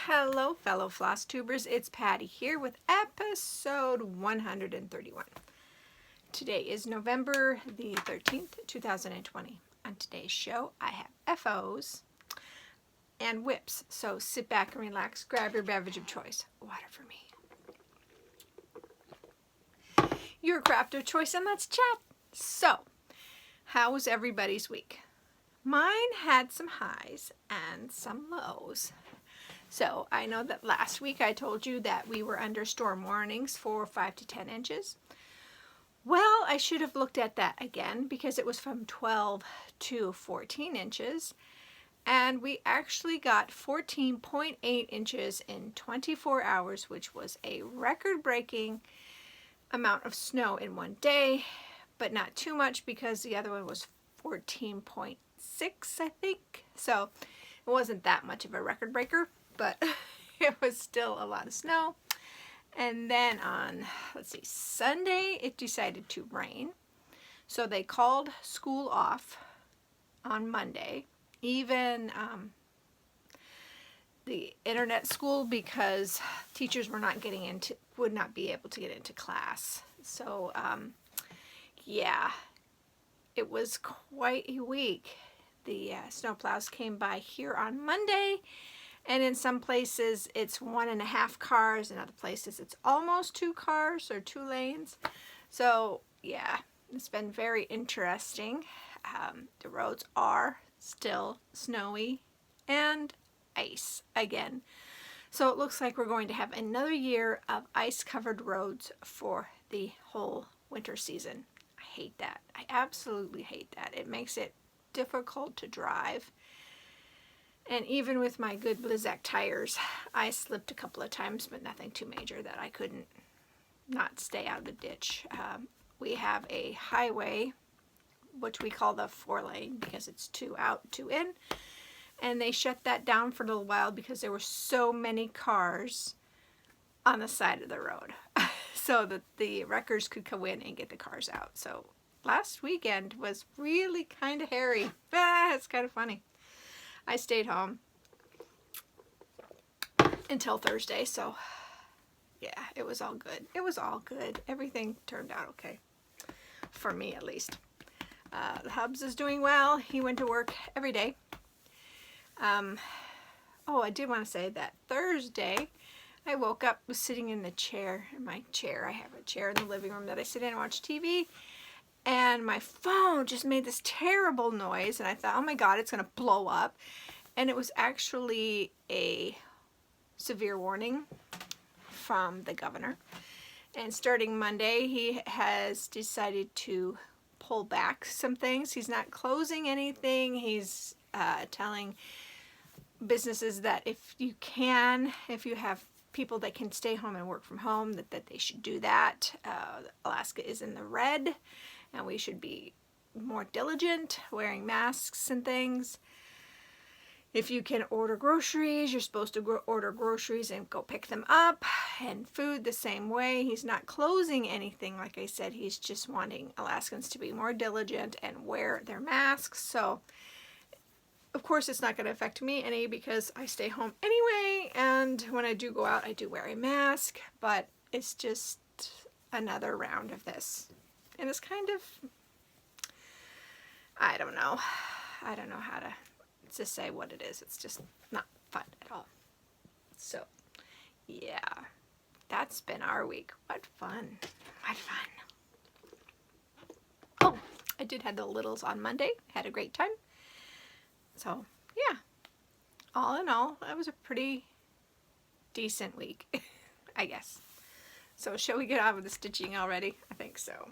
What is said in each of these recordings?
Hello, fellow Flosstubers. It's Patty here with episode 131. Today is November the 13th, 2020. On today's show, I have FOs and whips. So sit back and relax. Grab your beverage of choice. Water for me. Your craft of choice, and let's chat. So, how was everybody's week? Mine had some highs and some lows. So I know that last week I told you that we were under storm warnings for 5 to 10 inches. Well, I should have looked at that again because it was from 12 to 14 inches. And we actually got 14.8 inches in 24 hours, which was a record-breaking amount of snow in one day, but not too much because the other one was 14.6, I think. So it wasn't that much of a record breaker, but it was still a lot of snow. And then on, Sunday, it decided to rain. So they called school off on Monday, even the internet school, because teachers would not be able to get into class. So yeah, it was quite a week. The snowplows came by here on Monday, and in some places it's 1.5 cars, in other places it's almost 2 cars or 2 lanes. So yeah, it's been very interesting. The roads are still snowy and ice again. So it looks like we're going to have another year of ice-covered roads for the whole winter season. I hate that. I absolutely hate that. It makes it difficult to drive. And even with my good Blizzak tires, I slipped a couple of times, but nothing too major that I couldn't not stay out of the ditch. We have a highway, which we call the 4-lane because it's 2 out, 2 in. And they shut that down for a little while because there were so many cars on the side of the road so that the wreckers could go in and get the cars out. So last weekend was really kind of hairy. It's kind of funny. I stayed home until Thursday, so yeah, it was all good. It was all good. Everything turned out okay, for me at least. The Hubs is doing well. He went to work every day. Oh, I did want to say that Thursday, I woke up, was sitting in the chair, I have a chair in the living room that I sit in and watch TV, and my phone just made this terrible noise, and I thought, oh my God, it's going to blow up. And it was actually a severe warning from the governor. And starting Monday, he has decided to pull back some things. He's not closing anything. He's telling businesses that if you have people that can stay home and work from home, that they should do that. Alaska is in the red, and we should be more diligent, wearing masks and things. If you can order groceries, you're supposed to order groceries and go pick them up, and food the same way. He's not closing anything, like I said. He's just wanting Alaskans to be more diligent and wear their masks. So of course it's not going to affect me any because I stay home anyway, and when I do go out I do wear a mask, but it's just another round of this. And it's kind of, I don't know how to say what it is. It's just not fun at all. So yeah, that's been our week. What fun. What fun. Oh, I did have the littles on Monday. Had a great time. So yeah, all in all, that was a pretty decent week, I guess. So shall we get on with the stitching already? I think so.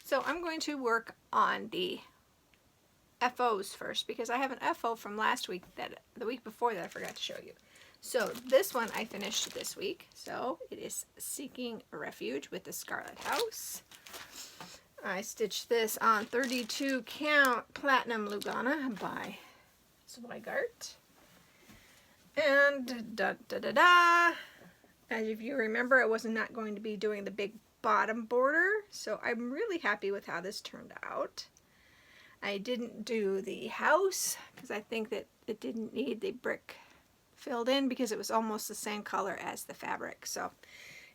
So I'm going to work on the FOs first because I have an FO from last week, the week before, that I forgot to show you. So this one I finished this week. So it is Seeking Refuge with the Scarlet House. I stitched this on 32 count Platinum Lugana by Zweigart. And as if you remember, I was not going to be doing the big bottom border, so I'm really happy with how this turned out. I didn't do the house because I think that it didn't need the brick filled in because it was almost the same color as the fabric. So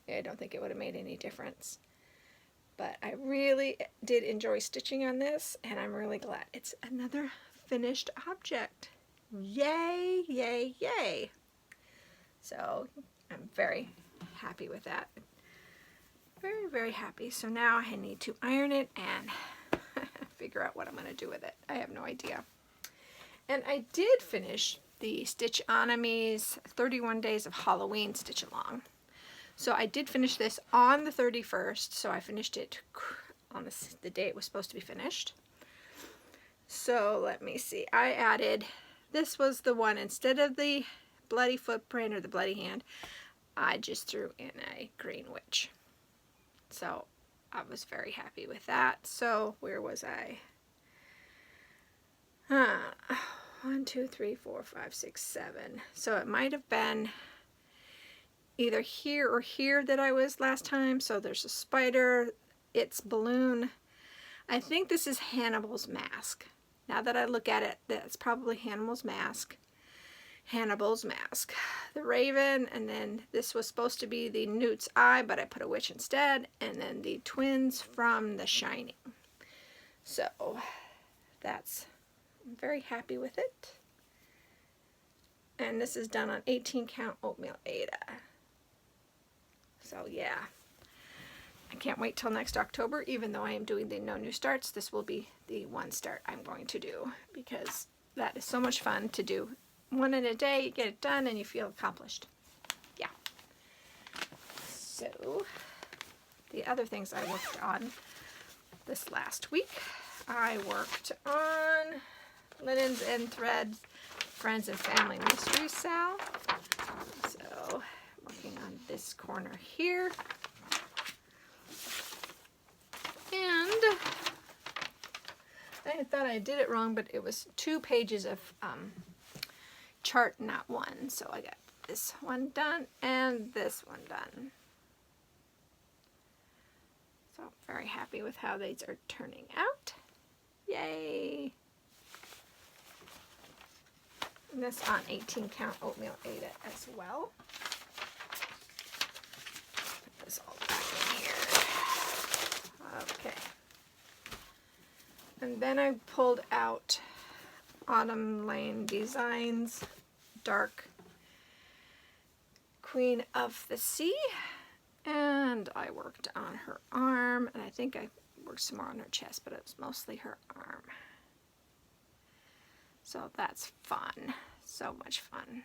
yeah, I don't think it would have made any difference. But I really did enjoy stitching on this, and I'm really glad it's another finished object. Yay, yay, yay. So I'm very happy with that. Very, very happy. So now I need to iron it and figure out what I'm going to do with it. I have no idea. And I did finish the Stitchonomy's 31 Days of Halloween Stitch Along. So I did finish this on the 31st, so I finished it on the day it was supposed to be finished. So let me see. I added, this was the one, instead of the bloody footprint or the bloody hand, I just threw in a green witch. So I was very happy with that. So where was I? 1, 2, 3, 4, 5, 6, 7. So it might have been either here or here that I was last time. So there's a spider, it's balloon. I think this is Hannibal's mask. Now that I look at it, that's probably Hannibal's mask. Hannibal's mask. The raven, and then this was supposed to be the Newt's eye, but I put a witch instead, and then the twins from The Shining. So that's, I'm very happy with it. And this is done on 18 count oatmeal Aida. So yeah, I can't wait till next October. Even though I am doing the no new starts, this will be the one start I'm going to do, because that is so much fun to do. One in a day, you get it done and you feel accomplished. Yeah. So the other things I worked on this last week, I worked on Linens and Threads Friends and Family Mystery Sal. So working on this corner here. And I thought I did it wrong, but it was 2 pages of chart, not one. So I got this one done and this one done. So I'm very happy with how these are turning out. Yay! And this on 18 count oatmeal Aida as well. Put this all back in here. Okay. And then I pulled out Autumn Lane Designs Dark Queen of the Sea, and I worked on her arm, and I think I worked some more on her chest, but it was mostly her arm. So that's fun, so much fun.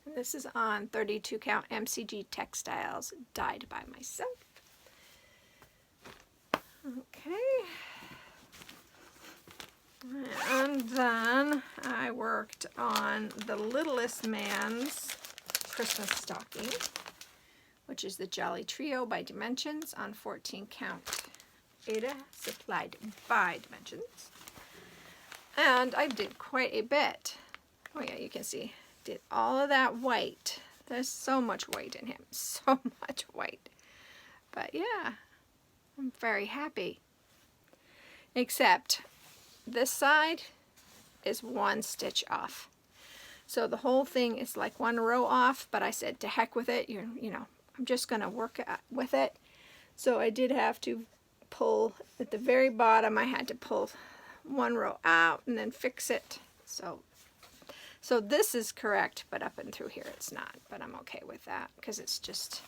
And this is on 32 count MCG Textiles, dyed by myself. Okay. And then I worked on the Littlest Man's Christmas stocking, which is the Jolly Trio by Dimensions on 14 count Aida, supplied by Dimensions. And I did quite a bit. Oh yeah, you can see, did all of that white. There's so much white in him, so much white. But yeah, I'm very happy. Except this side is 1 stitch off. So the whole thing is like 1 row off, but I said to heck with it. You know, I'm just going to work with it. So I did have to pull at the very bottom. I had to pull 1 row out and then fix it. So this is correct, but up and through here it's not. But I'm okay with that because it's just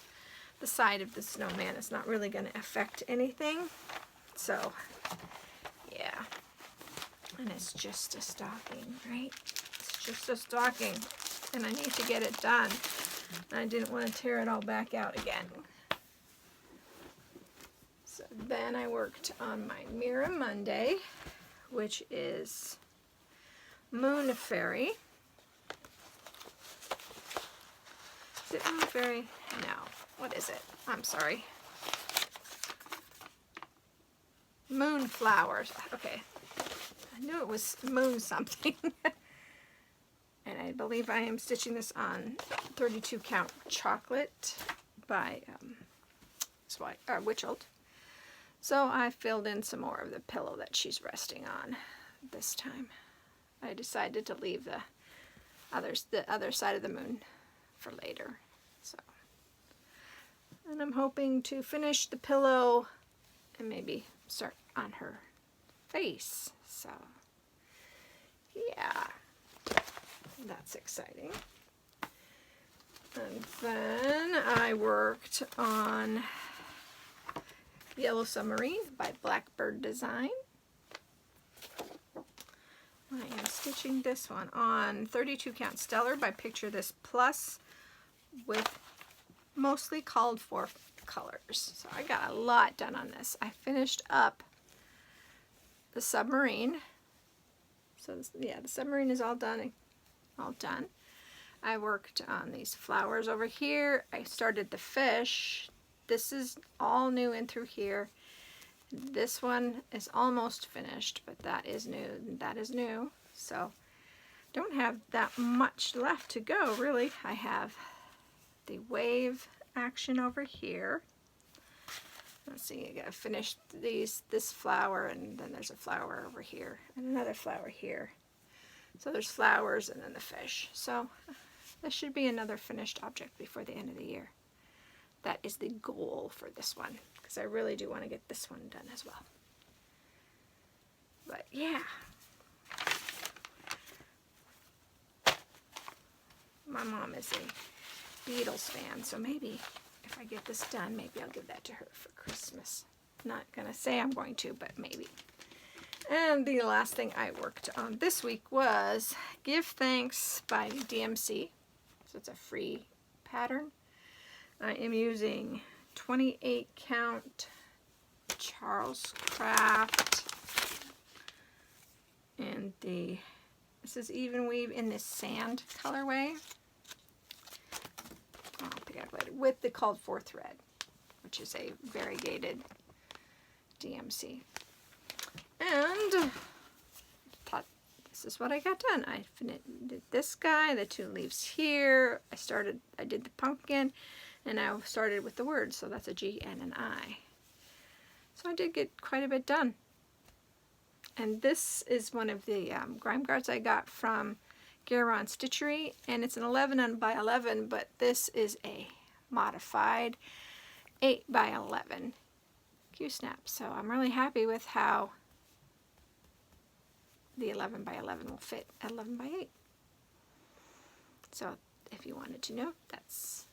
the side of the snowman. It's not really going to affect anything. So yeah. And it's just a stocking, right? It's just a stocking. And I need to get it done. And I didn't want to tear it all back out again. So then I worked on my Mira Monday, which is Moon Fairy. Is it Moon Fairy? No. What is it? I'm sorry. Moon Flowers. Okay. I knew it was moon something. And I believe I am stitching this on 32 count chocolate by Witchold. So I filled in some more of the pillow that she's resting on this time. I decided to leave the the other side of the moon for later. So, and I'm hoping to finish the pillow and maybe start on her face. So, yeah, that's exciting. And then I worked on Yellow Submarine by Blackbird Design. I am stitching this one on 32 count Stellar by Picture This Plus with mostly called for colors. So I got a lot done on this. I finished up the submarine. So yeah, the submarine is all done. I worked on these flowers over here. I started the fish. This is all new in through here. This one is almost finished, but that is new. That is new. So don't have that much left to go, really. I have the wave action over here. Let's see, I gotta finish this flower, and then there's a flower over here, and another flower here. So there's flowers and then the fish. So this should be another finished object before the end of the year. That is the goal for this one, because I really do want to get this one done as well. But yeah. My mom is a Beatles fan, so maybe if I get this done, maybe I'll give that to her for Christmas. Not gonna say I'm going to, but maybe. And the last thing I worked on this week was Give Thanks by DMC. So it's a free pattern. I am using 28 count Charles Craft, and this is even weave in this sand colorway. I'll pick it up later, with the called for thread, which is a variegated DMC. And thought this is what I got done. I did this guy, the two leaves here. I did the pumpkin, and I started with the words, so that's a G and an I. So I did get quite a bit done. And this is one of the grime guards I got from Garon Stitchery, and it's an 11 by 11, but this is a modified 8 by 11 Q-snap. So I'm really happy with how the 11 by 11 will fit at 11 by 8. So if you wanted to know, that's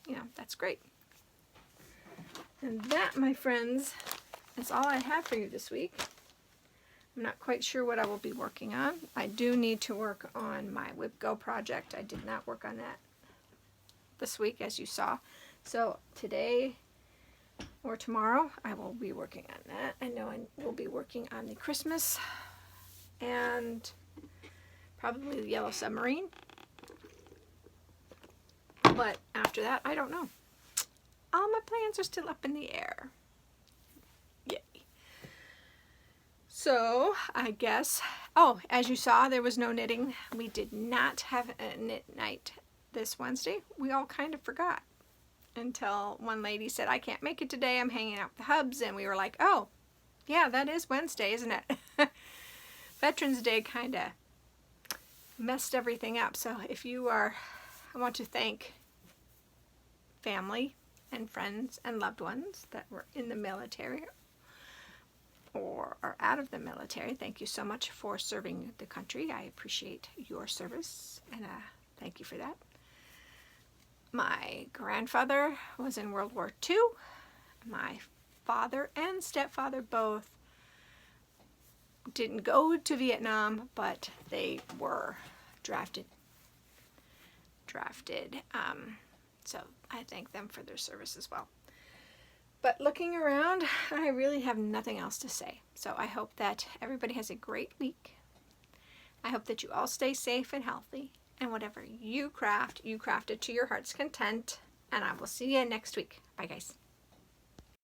great. And that, my friends, is all I have for you this week. I'm not quite sure what I will be working on. I do need to work on my Whip Go project. I did not work on that this week, as you saw. So today or tomorrow, I will be working on that. I know I will be working on the Christmas and probably the Yellow Submarine. But after that, I don't know. All my plans are still up in the air. Yay. So, I guess, as you saw, there was no knitting. We did not have a knit night this Wednesday. We all kind of forgot until one lady said, I can't make it today. I'm hanging out with the hubs. And we were like, oh, yeah, that is Wednesday, isn't it? Veterans Day kind of messed everything up. So I want to thank family and friends and loved ones that were in the military or are out of the military. Thank you so much for serving the country. I appreciate your service, and thank you for that. My grandfather was in World War II. My father and stepfather both didn't go to Vietnam, but they were drafted. So I thank them for their service as well. But looking around, I really have nothing else to say. So I hope that everybody has a great week. I hope that you all stay safe and healthy. And whatever you craft it to your heart's content. And I will see you next week. Bye, guys.